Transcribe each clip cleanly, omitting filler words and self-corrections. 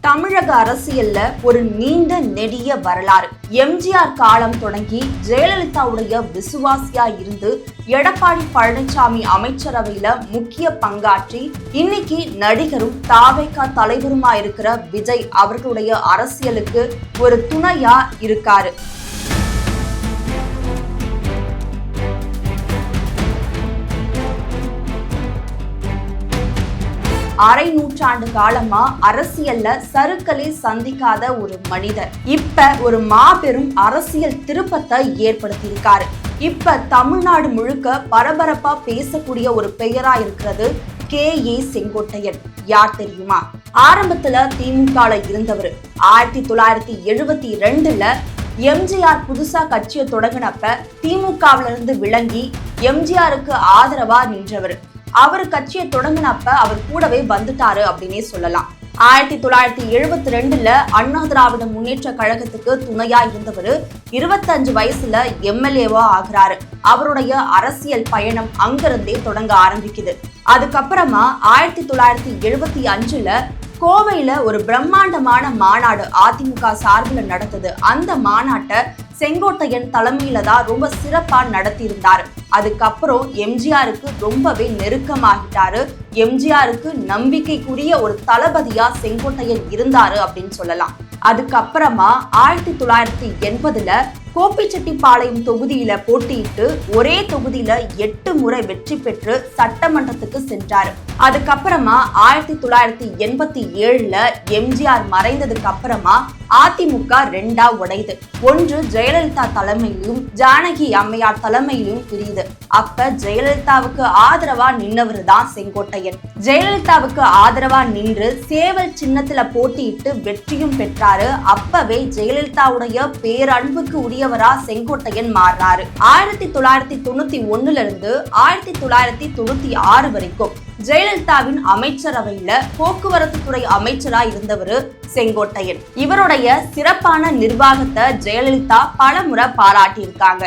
தமிழக அரசியல்ல ஒரு நீண்ட நெடிய வரலாறு. எம்ஜிஆர் காலம் தொடங்கி ஜெயலலிதாவுடைய விசுவாசியா இருந்து எடப்பாடி பழனிசாமி அமைச்சரவையில முக்கிய பங்காற்றி இன்னைக்கு நடிகரும் தாவேகா தலைவருமா இருக்கிற விஜய் அவர்களுடைய அரசியலுக்கு ஒரு துணையா இருக்காரு. அரை நூற்றாண்டு காலமா அரசியல்ல சறுக்கலை சந்திக்காத ஒரு மனிதர் இப்ப ஒரு மாபெரும் அரசியல் திருப்பத்தை ஏற்படுத்தியிருக்காரு. இப்ப தமிழ்நாடு முழுக்க பரபரப்பா பேசக்கூடிய ஒரு பெயரா இருக்கிறது கே.ஏ. செங்கோட்டையன். யார் தெரியுமா? ஆரம்பத்துல திமுக இருந்தவர். 1972ல எம்ஜிஆர் புதுசா கட்சியை தொடங்கினப்ப திமுகவில இருந்து விலகி எம்ஜிஆருக்கு ஆதரவா நின்றவர். அவர் கட்சியை தொடங்கினப்ப அவர் கூடவே வந்துட்டாரு அப்படின்னே சொல்லலாம். 1972ல அண்ணா திராவிட முன்னேற்ற கழகத்துக்கு துணையா இருந்தவர் 25 வயசுல எம்எல்ஏவா ஆகிறாரு. அவருடைய அரசியல் பயணம் அங்கிருந்தே தொடங்க ஆரம்பிக்குது. அதுக்கப்புறமா 1975ல கோவையில ஒரு பிரம்மாண்டமான மாநாடு அதிமுக சார்பில் நடந்தது. அந்த மாநாட்டை செங்கோட்டையன் தலைமையில தான் ரொம்ப சிறப்பா நடத்தியிருந்தாரு. அதுக்கப்புறம் எம்ஜிஆருக்கு ரொம்பவே நெருக்கமாகிட்டாரு. எம்ஜிஆருக்கு நம்பிக்கைக்குரிய ஒரு தளபதியா செங்கோட்டையன் இருந்தாரு அப்படின்னு சொல்லலாம். அதுக்கப்புறமா 1980ல கோபிச்செட்டிப்பாளையம் தொகுதியில போட்டியிட்டு ஒரே தொகுதியில 8 முறை வெற்றி பெற்று சட்டமன்றத்துக்கு சென்றாரு. அதுக்கப்புறமா 1987ல எம்ஜிஆர் மறைந்ததுக்கு அப்புறமா அதிமுக 2ஆ உடையுது. ஒன்று ஜெயலலிதா தலைமையிலும் ஜானகி அம்மையார் தலைமையிலும் பிரியுது. அப்ப ஜெயலலிதாவுக்கு ஆதரவா நின்னவர் தான் செங்கோட்டையன். ஜெயலலிதாவுக்கு ஆதரவா நின்று சேவல் சின்னத்துல போட்டியிட்டு வெற்றியும் பெற்றாரு. அப்பவே ஜெயலலிதாவுடைய பேரன்புக்கு உரியவரா செங்கோட்டையன் மாறினாரு. 1991ல இருந்து 1996 வரைக்கும் ஜெயலலிதாவின் அமைச்சரவையில போக்குவரத்து துறை அமைச்சரா இருந்தவர் செங்கோட்டையன். இவருடைய சிறப்பான நிர்வாகத்தை ஜெயலலிதா பலமுறை பாராட்டியிருக்காங்க.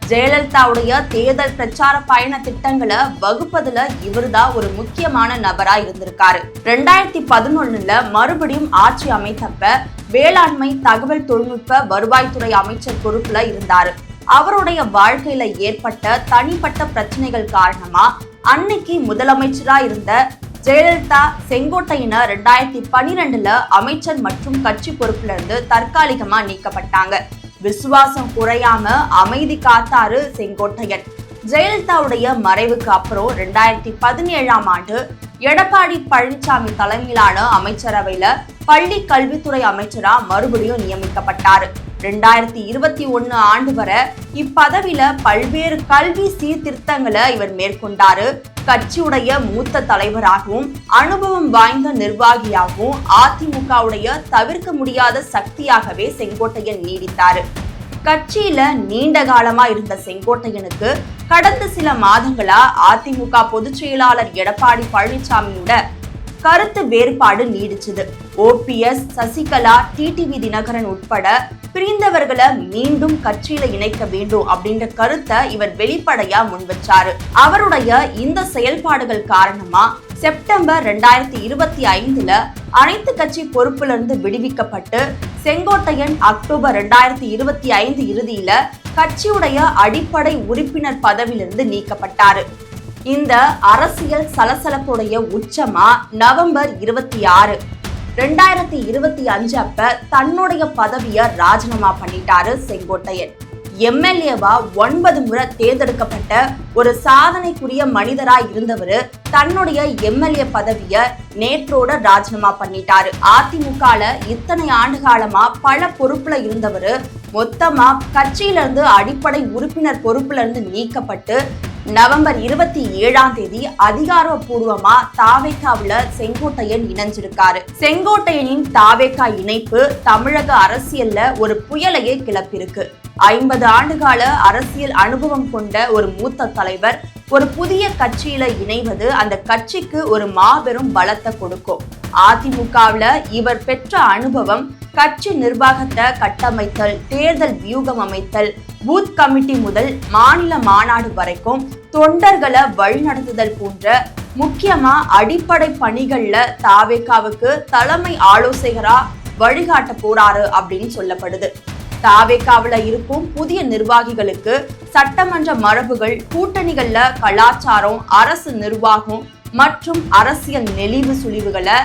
ஜெயலலிதாவுடைய தேர்தல் பிரச்சார பயண திட்டங்களை வகுப்பதுல இவர்தான் ஒரு முக்கியமான நபரா இருந்திருக்காரு. 2011ல மறுபடியும் ஆட்சி அமைத்தப்ப வேளாண்மை தகவல் தொழில்நுட்ப வருவாய்த்துறை அமைச்சர் பொறுப்புல இருந்தாரு. அவருடைய வாழ்க்கையில ஏற்பட்ட தனிப்பட்ட பிரச்சனைகள் காரணமா அன்னைக்கு முதலமைச்சரா இருந்த ஜெயலலிதா செங்கோட்டையனை 2012ல அமைச்சர் மற்றும் கட்சி பொறுப்புல இருந்து தற்காலிகமா நீக்கப்பட்டாங்க. விசுவாசம் குறையாம அமைதி காத்தாரு செங்கோட்டையன். ஜெயலலிதாவுடைய மறைவுக்கு அப்புறம் 2017ஆம் ஆண்டு எடப்பாடி பழனிசாமி தலைமையிலான அமைச்சரவையில பள்ளி கல்வித்துறை அமைச்சரா மறுபடியும் நியமிக்கப்பட்டாரு. 2021 ஆண்டு வரை இப்பதவியில பல்வேறு கல்வி சீர்திருத்தங்களை இவர் மேற்கொண்டாரு. கட்சியுடைய மூத்த தலைவராகவும் அனுபவம் வாய்ந்த நிர்வாகியாகவும் அதிமுகவுடைய தவிர்க்க முடியாத சக்தியாகவே செங்கோட்டையன் நீடித்தாரு. கட்சியில நீண்ட காலமா இருந்த செங்கோட்டையனுக்கு கடந்த சில மாதங்களா அதிமுக பொதுச் செயலாளர் எடப்பாடி பழனிசாமியோட கருத்து வேறுபாடு நீடிச்சது. OPS, சசிகலா, டிடிவி தினகரன் உட்பட பிரிந்தவர்களை மீண்டும் கட்சியில இணைக்க வேண்டும் அப்படின்ற கருத்தை இவர் வெளிப்படையா முன்வச்சாரு. அவருடைய இந்த செயல்பாடுகள் காரணமா செப்டம்பர் 2025ல அனைத்து கட்சி பொறுப்புல இருந்து விடுவிக்கப்பட்டு செங்கோட்டையன் அக்டோபர் 2025 இறுதியில கட்சியுடைய அடிப்படை உறுப்பினர் பதவியிலிருந்து நீக்கப்பட்டாரு. இந்த அரசியல் சலசலப்புடைய உச்சமா நவம்பர் 26, 2025 அப்ப தன்னுடைய பதவியை ராஜினாமா பண்ணிட்டாரு செங்கோட்டையன். எம்எல்ஏவா 9 முறை தேர்ந்தெடுக்கப்பட்ட ஒரு சாதனைக்குரிய மனிதரா இருந்தவர் தன்னுடைய எம்எல்ஏ பதவியை நேற்றோட ராஜினாமா பண்ணிட்டாரு. அதிமுகல இத்தனை ஆண்டு காலமா பல பொறுப்புல இருந்தவர் மொத்தமா கட்சியில இருந்து அடிப்படை உறுப்பினர் பொறுப்புல இருந்து நீக்கப்பட்டு நவம்பர் 27ஆம் தேதி அதிகாரப்பூர்வமா தாவேகாவுல செங்கோட்டையன் இணைஞ்சிருக்காரு. செங்கோட்டையனின் தாவேகா இணைப்பு தமிழக அரசியல்ல ஒரு புயலையே கிளப்பிருக்கு. 50 ஆண்டுகால அரசியல் அனுபவம் கொண்ட ஒரு மூத்த தலைவர் ஒரு புதிய கட்சியில இணைவது அந்த கட்சிக்கு ஒரு மாபெரும் பலத்தை கொடுக்கும். அதிமுகவுல இவர் பெற்ற அனுபவம் கட்சி நிர்வாகத்தை கட்டமைத்தல், தேர்தல் வியூகம் அமைத்தல், பூத் கமிட்டி முதல் மாநில மாநாடு வரைக்கும் தொண்டர்களை வழிநடத்துதல் போன்ற முக்கியமா அடிப்படை பணிகள்ல தாவேகாவுக்கு தலைமை ஆலோசகரா வழிகாட்ட போறாரு அப்படின்னு சொல்லப்படுது. தாவேகாவுல இருக்கும் புதிய நிர்வாகிகளுக்கு சட்டமன்ற மரபுகள், கூட்டணிகள்ல கலாச்சாரம், அரசு நிர்வாகம் மற்றும் அரசியல் நெளிவு சுழிவுகளை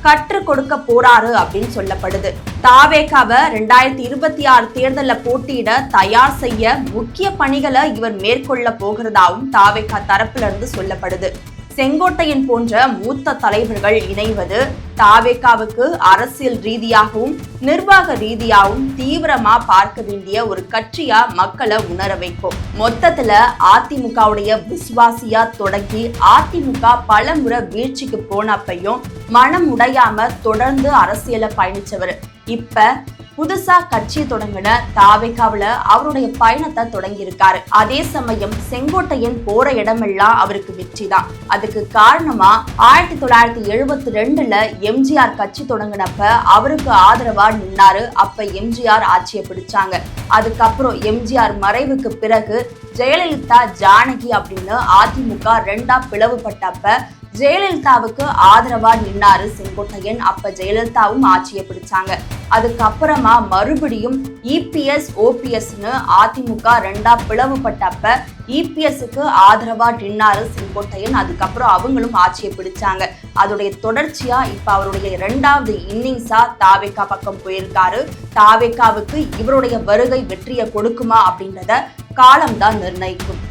கற்றுக் கொடுக்க போறாரு அப்படின்னு சொல்லப்படுது. தாவேகாவை 2026 தேர்தலில் போட்டியிட தயார் செய்ய முக்கிய பணிகளை இவர் மேற்கொள்ள போகிறதாவும் தாவேகா தரப்புல இருந்து சொல்லப்படுது. செங்கோட்டையன் போன்ற மூத்த தலைவர்கள் இணைவது தாவேகாவுக்கு அரசியல் ரீதியாகவும் நிர்வாக ரீதியாகவும் தீவிரமா பார்க்க வேண்டிய ஒரு கட்சியா மக்களை உணர வைக்கும். மொத்தத்துல அதிமுகவுடைய விசுவாசியா தொடங்கி அதிமுக பல முறை வீழ்ச்சிக்கு போனப்பையும் மனம் உடையாம தொடர்ந்து அரசியல பயணிச்சவர் இப்ப புதுசா கட்சி தொடங்கின தாவேகாவுல அவருடைய பயணத்தை தொடங்கி இருக்காரு. அதே சமயம் செங்கோட்டையன் போற இடமெல்லாம் அவருக்கு வெற்றி தான். அதுக்கு காரணமா 1972ல எம்ஜிஆர் கட்சி தொடங்கினப்ப அவருக்கு ஆதரவா நின்னாரு. அப்ப எம்ஜிஆர் ஆட்சியை பிடிச்சாங்க. அதுக்கப்புறம் எம்ஜிஆர் மறைவுக்கு பிறகு ஜெயலலிதா, ஜானகி அப்படின்னு அதிமுக ரெண்டா பிளவுபட்டப்ப ஜெயலலிதாவுக்கு ஆதரவா நின்னாரு செங்கோட்டையன். அப்ப ஜெயலலிதாவும் ஆட்சியை பிடிச்சாங்க. அதுக்கப்புறமா மறுபடியும் இபிஎஸ், ஓபிஎஸ்னு அதிமுக ரெண்டா பிளவுபட்டப்ப இபிஎஸ்க்கு ஆதரவா நின்னாரு செங்கோட்டையன். அதுக்கப்புறம் அவங்களும் ஆட்சியை பிடிச்சாங்க. அதோடைய தொடர்ச்சியா இப்ப அவருடைய 2வது இன்னிங்ஸா தாவேகா பக்கம் போயிருக்காரு. தாவேகாவுக்கு இவருடைய வருகை வெற்றியை கொடுக்குமா அப்படின்றத காலம்தான் நிர்ணயிக்கும்.